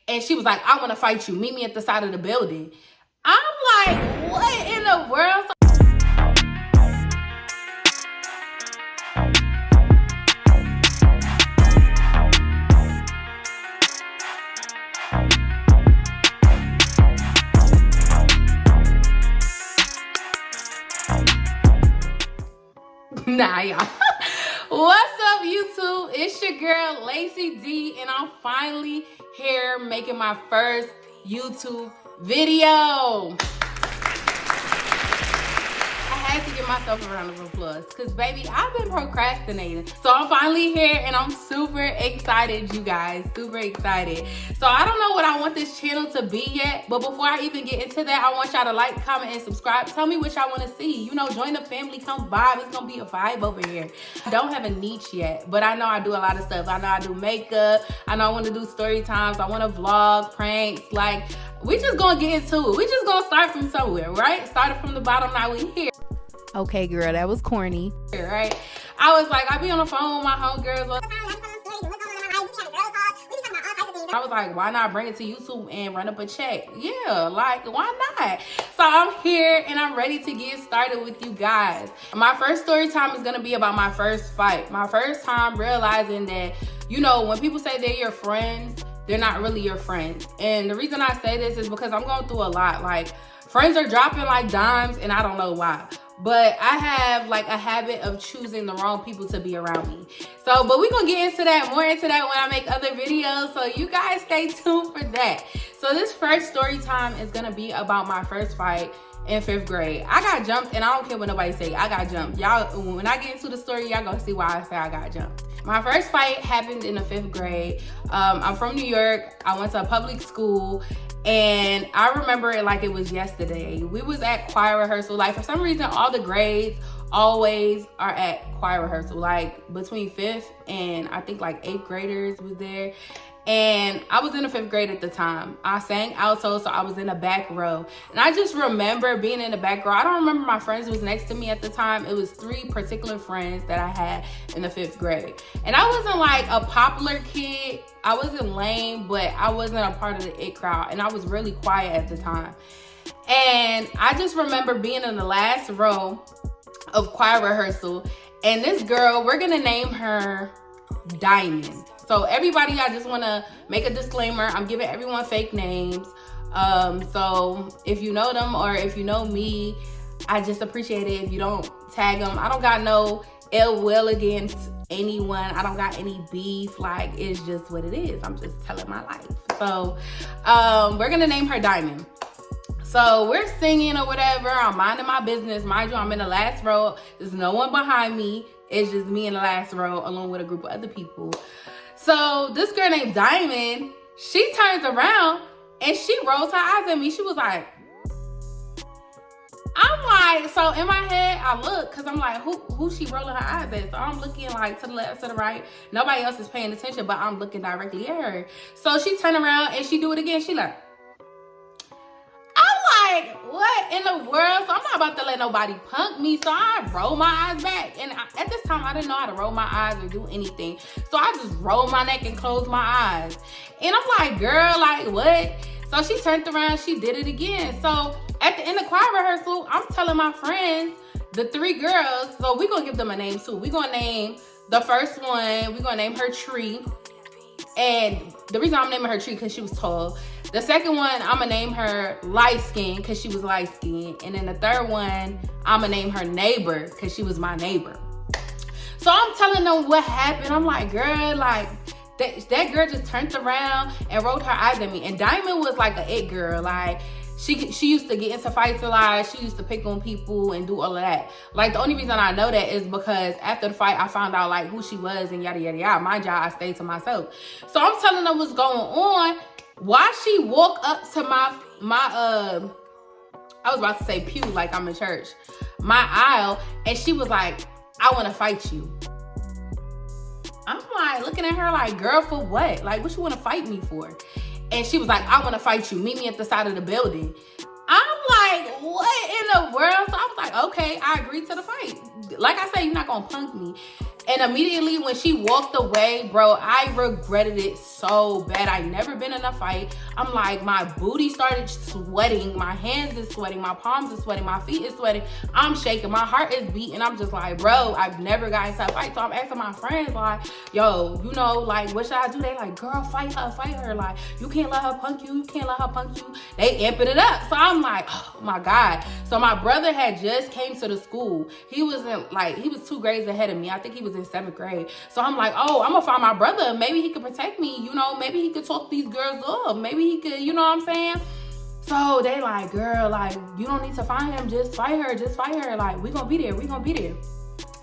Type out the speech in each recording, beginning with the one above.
And she was like, I want to fight you. Meet me at the side of the building. I'm like, what in the world? Nah, y'all. What's up, YouTube? It's your girl, Lacey D, and I'm finally here making my first YouTube video. I had to give myself a round of applause because, baby, I've been procrastinating. So I'm finally here and I'm super excited, you guys. Super excited. So I don't know what I want this channel to be yet, but before I even get into that, I want y'all to like, comment, and subscribe. Tell me what y'all want to see. You know, join the family, come vibe. It's going to be a vibe over here. I don't have a niche yet, but I know I do a lot of stuff. I know I do makeup. I know I want to do story times. I want to vlog, pranks. Like, we just going to get into it. We just going to start from somewhere, right? Started from the bottom, now we here. Okay, girl, that was corny, right? I was like, I be on the phone with my homegirls. I was like, why not bring it to YouTube and run up a check? Yeah, like, why not? So I'm here and I'm ready to get started with you guys. My first story time is gonna be about my first fight. My first time realizing that, you know, when people say they're your friends, they're not really your friends. And the reason I say this is because I'm going through a lot. Like, friends are dropping like dimes and I don't know why. But I have like a habit of choosing the wrong people to be around me. So, but we're gonna get into that, more into that when I make other videos. So you guys stay tuned for that. So this first story time is gonna be about my first fight in 5th grade. I got jumped and I don't care what nobody say, I got jumped. Y'all, when I get into the story, y'all gonna see why I say I got jumped. My first fight happened in the 5th grade. I'm from New York. I went to a public school. And I remember it like it was yesterday. We was at choir rehearsal. Like, for some reason, all the grades always are at choir rehearsal. Like, between 5th and I think like 8th graders was there. And I was in the 5th grade at the time. I sang alto, so I was in the back row. And I just remember being in the back row. I don't remember my friends who was next to me at the time. It was 3 particular friends that I had in the 5th grade. And I wasn't like a popular kid. I wasn't lame, but I wasn't a part of the it crowd. And I was really quiet at the time. And I just remember being in the last row of choir rehearsal. And this girl, we're gonna name her Diamond. So everybody, I just want to make a disclaimer. I'm giving everyone fake names. So if you know them or if you know me, I just appreciate it if you don't tag them. I don't got no ill will against anyone. I don't got any beef. Like, it's just what it is. I'm just telling my life. So we're going to name her Diamond. So we're singing or whatever. I'm minding my business. Mind you, I'm in the last row. There's no one behind me. It's just me in the last row along with a group of other people. So this girl named Diamond, she turns around and she rolls her eyes at me. She was like, I'm like, so in my head, I look, because I'm like, who she rolling her eyes at? So I'm looking like to the left, to the right. Nobody else is paying attention, but I'm looking directly at her. So she turned around and she do it again. She like, I'm like, what in the world? So I'm not about to let nobody punk me. So I roll my eyes back. And at this time, I didn't know how to roll my eyes or do anything. So I just rolled my neck and closed my eyes. And I'm like, girl, like, what? So she turned around, she did it again. So at the end of choir rehearsal, I'm telling my friends, the 3 girls, so we're going to give them a name too. We're going to name the first one, we're going to name her Tree. And the reason I'm naming her Tree because she was tall. The second one, I'm going to name her Light Skin because she was light skin. And then the third one, I'm going to name her Neighbor because she was my neighbor. So I'm telling them what happened. I'm like, girl, like, that girl just turned around and rolled her eyes at me. And Diamond was like a it girl. Like, she used to get into fights a lot. She used to pick on people and do all of that. Like, the only reason I know that is because after the fight, I found out like who she was and yada, yada, yada. Mind y'all, I stayed to myself. So I'm telling them what's going on. Why she walk up to my I was about to say pew like I'm in church, my aisle, and she was like, I want to fight you. I'm like looking at her like, girl, for what? Like, what you want to fight me for? And she was like, I want to fight you. Meet me at the side of the building. I'm like, what in the world? So I was like, okay, I agreed to the fight. Like I said, you're not going to punk me. And immediately when she walked away, bro, I regretted it so bad. I never been in a fight. I'm like, my booty started sweating. My hands is sweating. My palms is sweating. My feet is sweating. I'm shaking. My heart is beating. I'm just like, bro, I've never got into a fight. So I'm asking my friends, like, yo, you know, like, what should I do? They like, girl, fight her. Like, you can't let her punk you. You can't let her punk you. They amping it up. So I'm like, oh my God. So my brother had just came to the school. He was 2 grades ahead of me. I think he was in 7th grade. So I'm like, oh, I'm gonna find my brother. Maybe he could protect me. You know, maybe he could talk these girls up. Maybe he could, you know what I'm saying? So they like, girl, like, you don't need to find him. Just fight her. Like, we gonna be there.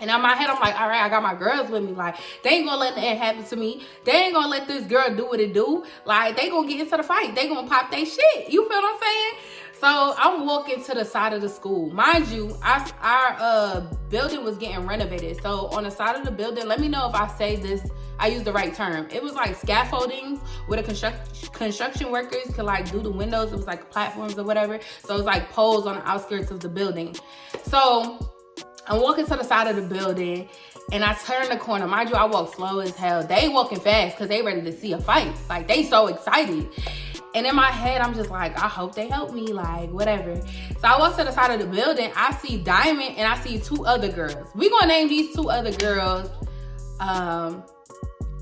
And in my head, I'm like, all right, I got my girls with me. Like, they ain't gonna let that happen to me. They ain't gonna let this girl do what it do. Like, they gonna get into the fight. They gonna pop they shit. You feel what I'm saying? So I'm walking to the side of the school. Mind you, our building was getting renovated. So on the side of the building, let me know if I say this, I use the right term. It was like scaffoldings where the construction workers could like do the windows. It was like platforms or whatever. So it's like poles on the outskirts of the building. So I'm walking to the side of the building and I turn the corner. Mind you, I walk slow as hell. They walking fast because they ready to see a fight. Like, they so excited. And in my head, I'm just like, I hope they help me, like, whatever. So I walk to the side of the building. I see Diamond and I see 2 other girls. We gonna name these 2 other girls. I'm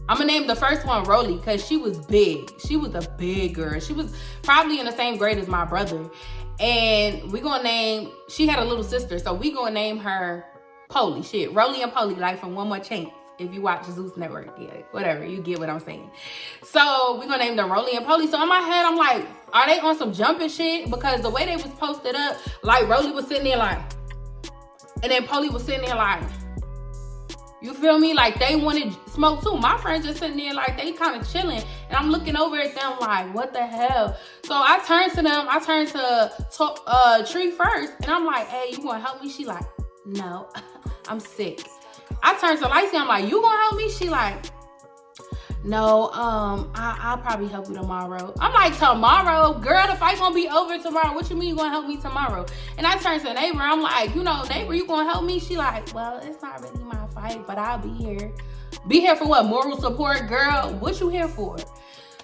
gonna name the first one Rolly because she was big. She was a big girl. She was probably in the same grade as my brother. And we gonna name, she had a little sister, so we gonna name her Polly. Shit, Rolly and Polly, like from One More Chance. If you watch Zeus Network, yeah, whatever, you get what I'm saying. So we're gonna name them Rolly and Polly. So in my head, I'm like, are they on some jumping shit? Because the way they was posted up, like Rolly was sitting there like, and then Polly was sitting there like, you feel me? Like, they wanted smoke too. My friends just sitting there like they kind of chilling. And I'm looking over at them like, what the hell? So I turned to them. I turned to Tree first. And I'm like, hey, you gonna help me? She like, no, I'm sick. I turned to Lacey. I'm like, you gonna help me? She like, no, I'll probably help you tomorrow. I'm like, tomorrow? Girl, the fight gonna be over tomorrow. What you mean you gonna help me tomorrow? And I turned to neighbor. I'm like, you know, neighbor, you gonna help me? She like, well, it's not really my fight, but I'll be here. Be here for what? Moral support? Girl, what you here for?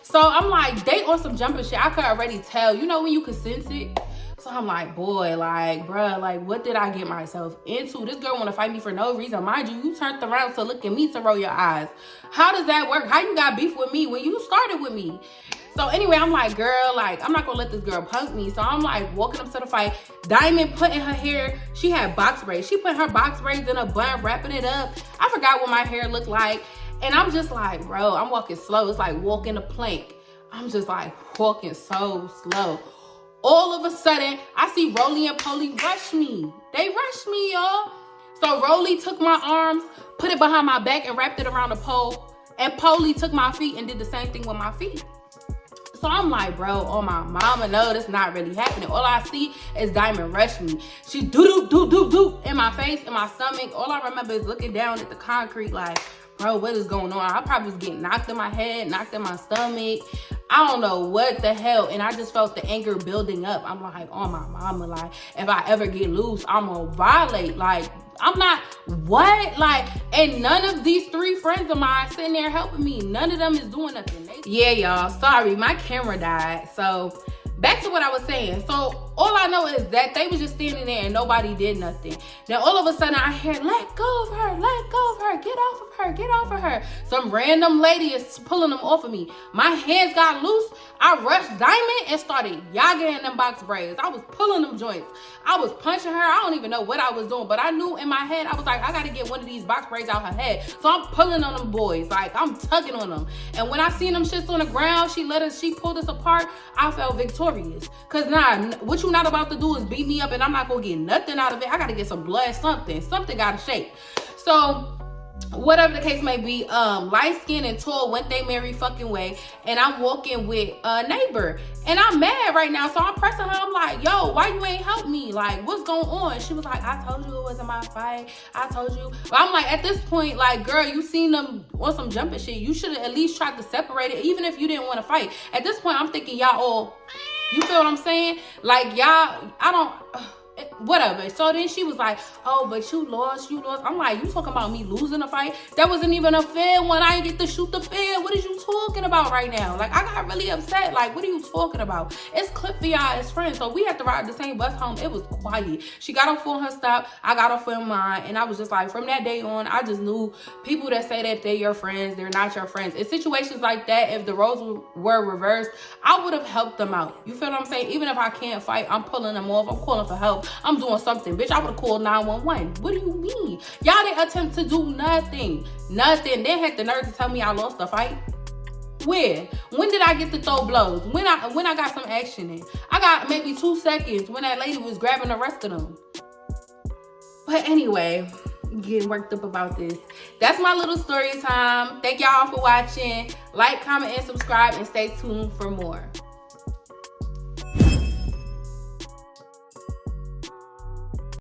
So I'm like, they on some jumping shit. I could already tell. You know when you can sense it? So I'm like, boy, like, bruh, like, what did I get myself into? This girl want to fight me for no reason. Mind you, you turned around to look at me to roll your eyes. How does that work? How you got beef with me when you started with me? So anyway, I'm like, girl, like, I'm not going to let this girl punk me. So I'm like walking up to the fight. Diamond putting her hair, she had box braids. She put her box braids in a bun, wrapping it up. I forgot what my hair looked like. And I'm just like, bro, I'm walking slow. It's like walking a plank. I'm just like walking so slow. All of a sudden, I see Rolly and Polly rush me. They rushed me, y'all. So Rolly took my arms, put it behind my back, and wrapped it around the pole. And Polly took my feet and did the same thing with my feet. So I'm like, bro, oh my mama, no, that's not really happening. All I see is Diamond rush me. She do in my face, in my stomach. All I remember is looking down at the concrete like, bro, what is going on? I probably was getting knocked in my head, knocked in my stomach. I don't know what the hell. And I just felt the anger building up. I'm like, oh my mama, like, if I ever get loose, I'm gonna violate. Like, I'm not, what? Like, and none of these 3 friends of mine sitting there helping me. None of them is doing nothing. Yeah, y'all, sorry, my camera died. So back to what I was saying. So all I know is that they was just standing there and nobody did nothing. Then all of a sudden I hear, let go of her, let go of her, get off of her, get off of her. Some random lady is pulling them off of me. My hands got loose. I rushed Diamond and started yogging them box braids. I was pulling them joints. I was punching her. I don't even know what I was doing, but I knew in my head, I was like, I gotta get one of these box braids out her head. So I'm pulling on them boys. Like, I'm tugging on them. And when I seen them shits on the ground, she pulled us apart. I felt victorious. Cause nah, what you not about to do is beat me up and I'm not gonna get nothing out of it. I gotta get some blood, something gotta shake. So whatever the case may be, light skin and tall went they merry fucking way, and I'm walking with a neighbor and I'm mad right now. So I'm pressing her. I'm like, yo, why you ain't help me? Like, what's going on? She was like, I told you it wasn't my fight. I told you. But I'm like, at this point, like, girl, you seen them on some jumping shit. You should have at least tried to separate it, even if you didn't want to fight. At this point, I'm thinking y'all all, you feel what I'm saying? Like, y'all, I don't, whatever. So then she was like, oh, but you lost. I'm like, you talking about me losing a fight? That wasn't even a fair one. I didn't get to shoot the fair. What is you talking about right now? Like, I got really upset. Like, what are you talking about? It's Clip for y'all as friends. So we had to ride the same bus home. It was quiet. She got off on her stop. I got off on mine. And I was just like, from that day on, I just knew people that say that they're your friends, they're not your friends. In situations like that, if the roles were reversed, I would have helped them out. You feel what I'm saying? Even if I can't fight, I'm pulling them off. I'm calling for help. I'm doing something. Bitch, I would have called 911. What do you mean? Y'all didn't attempt to do nothing. Nothing. They had the nerve to tell me I lost the fight. Where? When did I get to throw blows? When I got some action in? I got maybe 2 seconds when that lady was grabbing the rest of them. But anyway, getting worked up about this. That's my little story time. Thank y'all for watching. Like, comment, and subscribe, and stay tuned for more.